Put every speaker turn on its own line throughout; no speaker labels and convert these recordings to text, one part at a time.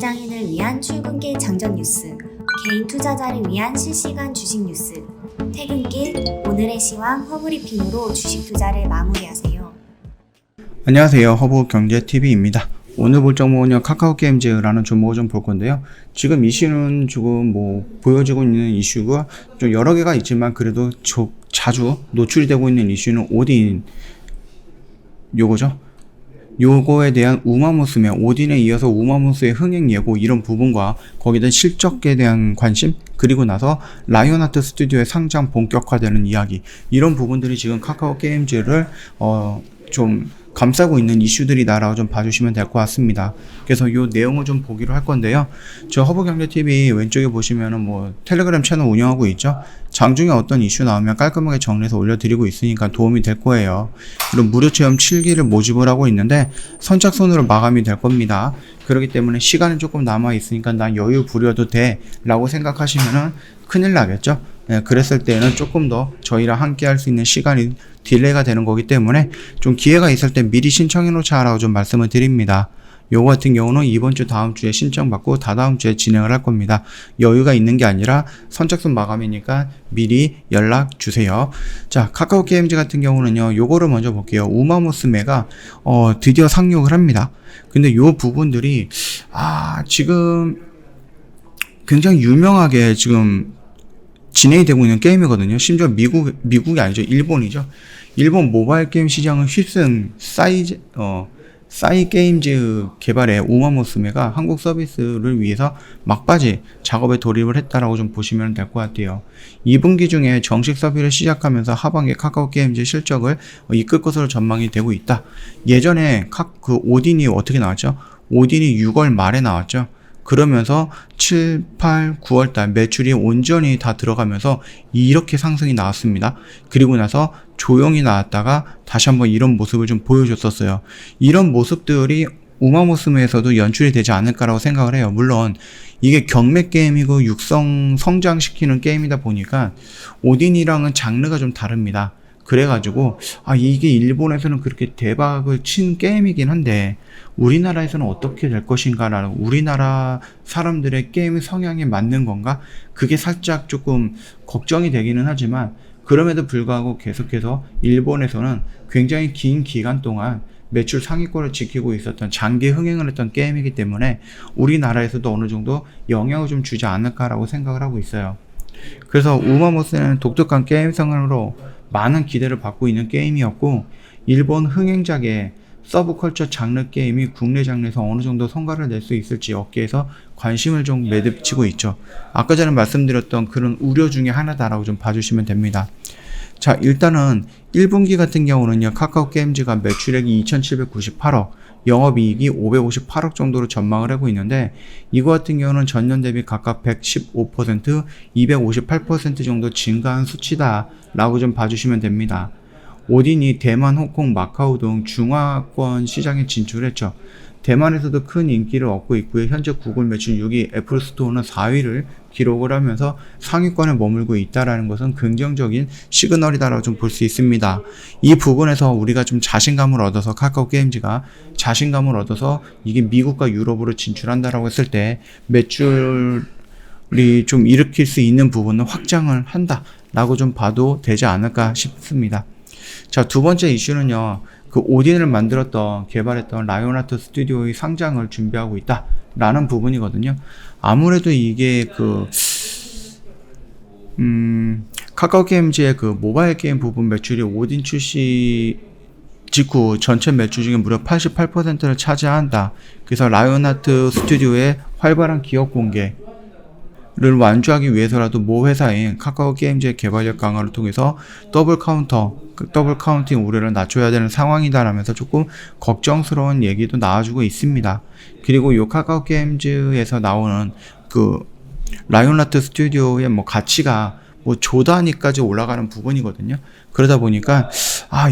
직장인을 위한 출근길 장전 뉴스, 개인 투자자를 위한 실시간 주식 뉴스, 퇴근길 오늘의 시황 허브리핑으로 주식 투자를 마무리하세요.
안녕하세요. 허브경제TV입니다. 오늘 볼 종목은요, 카카오게임즈라는 종목을 좀 볼 건데요. 지금 이슈는 조금 보여지고 있는 이슈가 좀 여러 개가 있지만 그래도 자주 노출이 되고 있는 이슈는 오딘 요거죠. 요거에 대한 우마무스메, 오딘에 이어서 우마무스의 흥행 예고 이런 부분과 거기다 실적에 대한 관심, 그리고 나서 라이온하트 스튜디오의 상장 본격화되는 이야기, 이런 부분들이 지금 카카오게임즈를 좀 감싸고 있는 이슈들이다라고 좀 봐주시면 될 것 같습니다. 그래서 요 내용을 좀 보기로 할 건데요. 저 허브경제TV 왼쪽에 보시면은 텔레그램 채널 운영하고 있죠. 장중에 어떤 이슈 나오면 깔끔하게 정리해서 올려드리고 있으니까 도움이 될 거예요. 그리고 무료 체험 7기를 모집을 하고 있는데 선착순으로 마감이 될 겁니다. 그렇기 때문에 시간이 조금 남아 있으니까 난 여유 부려도 돼 라고 생각하시면은 큰일 나겠죠. 네, 그랬을 때는 조금 더 저희랑 함께 할 수 있는 시간이 딜레이가 되는 거기 때문에 좀 기회가 있을 때 미리 신청해 놓자라고 좀 말씀을 드립니다. 요거 같은 경우는 이번 주 다음 주에 신청받고 다다음 주에 진행을 할 겁니다. 여유가 있는 게 아니라 선착순 마감이니까 미리 연락 주세요. 자, 카카오게임즈 같은 경우는요, 요거를 먼저 볼게요. 우마무스메가 드디어 상륙을 합니다. 근데 요 부분들이 지금 굉장히 유명하게 지금 진행이 되고 있는 게임이거든요. 심지어 미국이 아니죠. 일본이죠. 일본 모바일 게임 시장을 휩쓴 싸이 게임즈 개발의 우마무스메가 한국 서비스를 위해서 막바지 작업에 돌입을 했다라고 좀 보시면 될 것 같아요. 2분기 중에 정식 서비스를 시작하면서 하반기 카카오 게임즈 실적을 이끌 것으로 전망이 되고 있다. 예전에 오딘이 어떻게 나왔죠? 오딘이 6월 말에 나왔죠. 그러면서 7, 8, 9월달 매출이 온전히 다 들어가면서 이렇게 상승이 나왔습니다. 그리고 나서 조용히 나왔다가 다시 한번 이런 모습을 좀 보여줬었어요. 이런 모습들이 우마무스메에서도 연출이 되지 않을까라고 생각을 해요. 물론 이게 경매 게임이고 육성 성장시키는 게임이다 보니까 오딘이랑은 장르가 좀 다릅니다. 그래가지고 이게 일본에서는 그렇게 대박을 친 게임이긴 한데 우리나라에서는 어떻게 될 것인가라는, 우리나라 사람들의 게임 성향에 맞는 건가? 그게 살짝 조금 걱정이 되기는 하지만 그럼에도 불구하고 계속해서 일본에서는 굉장히 긴 기간 동안 매출 상위권을 지키고 있었던, 장기 흥행을 했던 게임이기 때문에 우리나라에서도 어느 정도 영향을 좀 주지 않을까라고 생각을 하고 있어요. 그래서 우마무스는 독특한 게임성으로 많은 기대를 받고 있는 게임이었고, 일본 흥행작의 서브컬처 장르 게임이 국내 장르에서 어느 정도 성과를 낼 수 있을지 업계에서 관심을 좀 매듭치고 있죠. 아까 전에 말씀드렸던 그런 우려 중에 하나다라고 좀 봐주시면 됩니다. 자, 일단은 1분기 같은 경우는요, 카카오 게임즈가 매출액이 2798억, 영업이익이 558억 정도로 전망을 하고 있는데, 이거 같은 경우는 전년 대비 각각 115%, 258% 정도 증가한 수치다 라고 좀 봐주시면 됩니다. 오딘이 대만, 홍콩, 마카오 등 중화권 시장에 진출했죠. 대만에서도 큰 인기를 얻고 있고요. 현재 구글 매출 6위, 애플 스토어는 4위를 기록을 하면서 상위권에 머물고 있다라는 것은 긍정적인 시그널이다라고 좀 볼 수 있습니다. 이 부분에서 우리가 좀 자신감을 얻어서, 카카오 게임즈가 자신감을 얻어서 이게 미국과 유럽으로 진출한다라고 했을 때 매출이 좀 일으킬 수 있는 부분은 확장을 한다라고 좀 봐도 되지 않을까 싶습니다. 자, 두 번째 이슈는요, 그 오딘을 개발했던 라이온하트 스튜디오의 상장을 준비하고 있다라는 부분이거든요. 아무래도 이게 카카오 게임즈의 그 모바일 게임 부분 매출이 오딘 출시 직후 전체 매출 중에 무려 88%를 차지한다. 그래서 라이온하트 스튜디오의 활발한 기업 공개를 완주하기 위해서라도 모 회사인 카카오 게임즈의 개발력 강화를 통해서 더블 카운팅 우려를 낮춰야 되는 상황이다라면서 조금 걱정스러운 얘기도 나와주고 있습니다. 그리고 이 카카오 게임즈에서 나오는 그 라이온하트 스튜디오의 가치가 조 단위까지 올라가는 부분이거든요. 그러다 보니까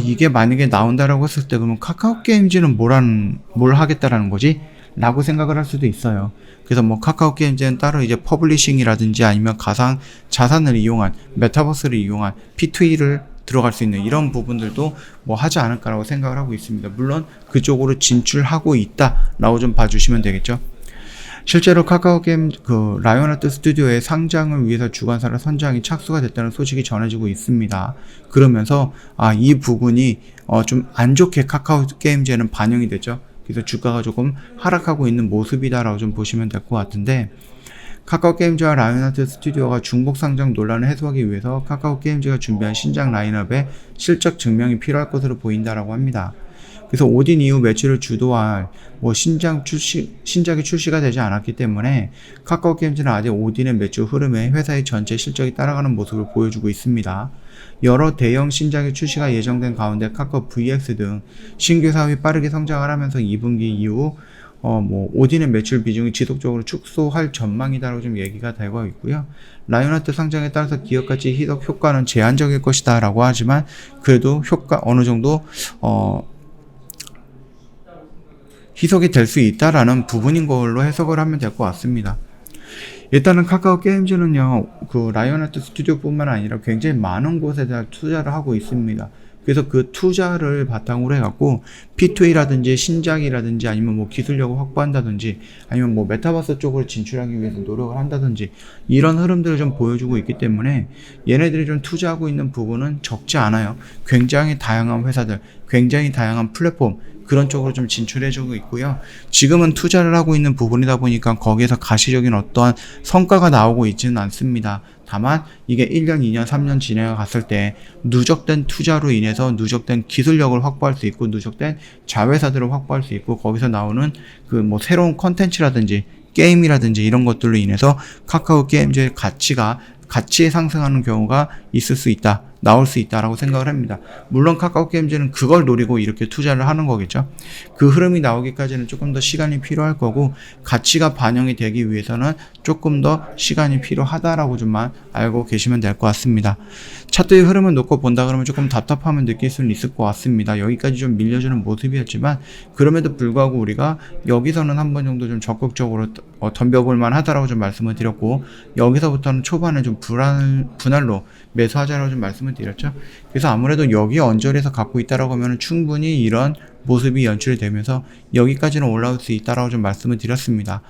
이게 만약에 나온다라고 했을 때 그러면 카카오 게임즈는 뭘 하겠다라는 거지? 라고 생각을 할 수도 있어요. 그래서 카카오 게임즈는 따로 이제 퍼블리싱이라든지 아니면 가상 자산을 이용한, 메타버스를 이용한 P2E를 들어갈 수 있는 이런 부분들도 하지 않을까라고 생각을 하고 있습니다. 물론 그쪽으로 진출하고 있다라고 좀 봐주시면 되겠죠. 실제로 카카오 게임 라이온하트 스튜디오의 상장을 위해서 주관사를 선정이 착수가 됐다는 소식이 전해지고 있습니다. 그러면서 이 부분이 좀 안 좋게 카카오 게임즈에는 반영이 되죠. 그래서 주가가 조금 하락하고 있는 모습이다라고 좀 보시면 될 것 같은데, 카카오 게임즈와 라이온하트 스튜디오가 중복 상장 논란을 해소하기 위해서 카카오 게임즈가 준비한 신작 라인업에 실적 증명이 필요할 것으로 보인다라고 합니다. 그래서 오딘 이후 매출을 주도할 신작이 출시가 되지 않았기 때문에 카카오 게임즈는 아직 오딘의 매출 흐름에 회사의 전체 실적이 따라가는 모습을 보여주고 있습니다. 여러 대형 신작의 출시가 예정된 가운데 카카오 VX 등 신규 사업이 빠르게 성장을 하면서 2분기 이후 오딘의 매출 비중이 지속적으로 축소할 전망이다라고 좀 얘기가 되고 있고요. 라이온하트 상장에 따라서 기업 가치 희석 효과는 제한적일 것이다 라고 하지만, 그래도 어느 정도 희석이 될 수 있다라는 부분인 걸로 해석을 하면 될 것 같습니다. 일단은 카카오 게임즈는요, 라이온하트 스튜디오뿐만 아니라 굉장히 많은 곳에 대한 투자를 하고 있습니다. 그래서 그 투자를 바탕으로 해갖고 P2E라든지 신작이라든지 아니면 기술력을 확보한다든지 아니면 메타버스 쪽으로 진출하기 위해서 노력을 한다든지 이런 흐름들을 좀 보여주고 있기 때문에 얘네들이 좀 투자하고 있는 부분은 적지 않아요. 굉장히 다양한 회사들, 굉장히 다양한 플랫폼, 그런 쪽으로 좀 진출해주고 있고요. 지금은 투자를 하고 있는 부분이다 보니까 거기에서 가시적인 어떠한 성과가 나오고 있지는 않습니다. 다만 이게 1년, 2년, 3년 진행해 갔을 때 누적된 투자로 인해서 누적된 기술력을 확보할 수 있고 누적된 자회사들을 확보할 수 있고 거기서 나오는 새로운 컨텐츠라든지 게임이라든지 이런 것들로 인해서 카카오 게임즈의 가치에 상승하는 경우가 있을 수 있다, 나올 수 있다라고 생각을 합니다. 물론 카카오 게임즈는 그걸 노리고 이렇게 투자를 하는 거겠죠. 그 흐름이 나오기까지는 조금 더 시간이 필요할 거고, 가치가 반영이 되기 위해서는 조금 더 시간이 필요하다라고 좀만 알고 계시면 될 것 같습니다. 차트의 흐름을 놓고 본다 그러면 조금 답답함을 느낄 수는 있을 것 같습니다. 여기까지 좀 밀려주는 모습이었지만, 그럼에도 불구하고 우리가 여기서는 한 번 정도 좀 적극적으로 덤벼볼 만하다라고 좀 말씀을 드렸고, 여기서부터는 초반에 좀 분할로 매수하자라고 좀 말씀을 드렸죠. 그래서 아무래도 여기 언저리에서 갖고 있다라고 하면 충분히 이런 모습이 연출이 되면서 여기까지는 올라올 수 있다라고 좀 말씀을 드렸습니다.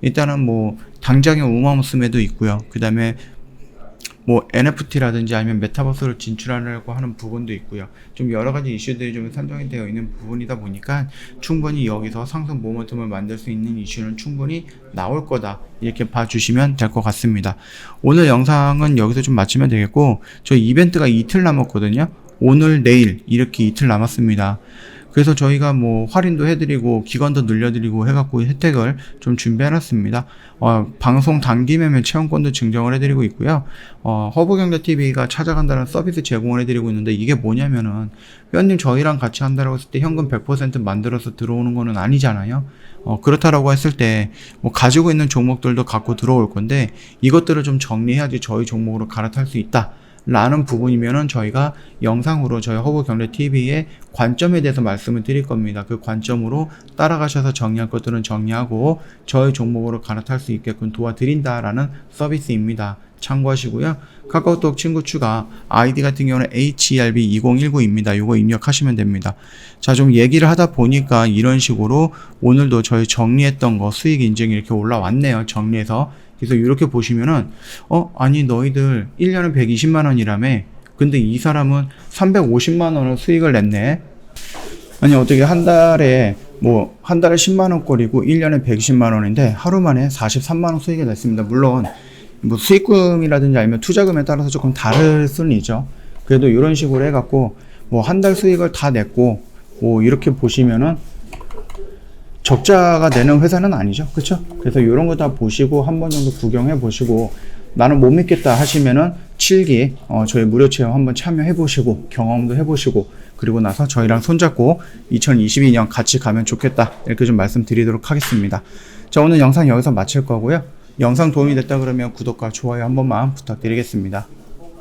일단은 당장의 우마무스매도 있고요. 그 다음에 NFT라든지 아니면 메타버스로 진출하려고 하는 부분도 있고요. 좀 여러 가지 이슈들이 좀 선정이 되어 있는 부분이다 보니까 충분히 여기서 상승 모멘텀을 만들 수 있는 이슈는 충분히 나올 거다, 이렇게 봐주시면 될 것 같습니다. 오늘 영상은 여기서 좀 마치면 되겠고, 저희 이벤트가 이틀 남았거든요. 오늘, 내일 이렇게 이틀 남았습니다. 그래서 저희가 할인도 해드리고 기간도 늘려드리고 해갖고 혜택을 좀 준비해놨습니다. 방송 단기 매매 체험권도 증정을 해드리고 있고요. 허브경제TV가 찾아간다는 서비스 제공을 해드리고 있는데, 이게 뭐냐면은 회원님 저희랑 같이 한다라고 했을 때 현금 100% 만들어서 들어오는 거는 아니잖아요. 그렇다라고 했을 때 가지고 있는 종목들도 갖고 들어올 건데, 이것들을 좀 정리해야지 저희 종목으로 갈아탈 수 있다 라는 부분이면은 저희가 영상으로 저희 허브경제TV의 관점에 대해서 말씀을 드릴 겁니다. 그 관점으로 따라가셔서 정리할 것들은 정리하고 저희 종목으로 갈아탈 수 있게끔 도와드린다라는 서비스입니다. 참고하시고요. 카카오톡 친구 추가 아이디 같은 경우는 HERB2019입니다. 이거 입력하시면 됩니다. 자, 좀 얘기를 하다 보니까 이런 식으로 오늘도 저희 정리했던 거 수익 인증이 이렇게 올라왔네요. 정리해서. 그래서 이렇게 보시면은 아니 너희들 1년에 120만 원이라며, 근데 이 사람은 350만 원을 수익을 냈네. 아니 어떻게 한 달에 10만 원꼴이고 1년에 120만 원인데 하루 만에 43만 원 수익을 냈습니다. 물론 수익금이라든지 아니면 투자금에 따라서 조금 다를 수는 있죠. 그래도 이런 식으로 해갖고 한 달 수익을 다 냈고 이렇게 보시면은 적자가 되는 회사는 아니죠. 그렇죠? 그래서 이런 거 다 보시고 한번 정도 구경해 보시고, 나는 못 믿겠다 하시면은 7기 저희 무료 체험 한번 참여해 보시고 경험도 해 보시고, 그리고 나서 저희랑 손잡고 2022년 같이 가면 좋겠다, 이렇게 좀 말씀드리도록 하겠습니다. 자, 오늘 영상 여기서 마칠 거고요. 영상 도움이 됐다 그러면 구독과 좋아요 한 번만 부탁드리겠습니다.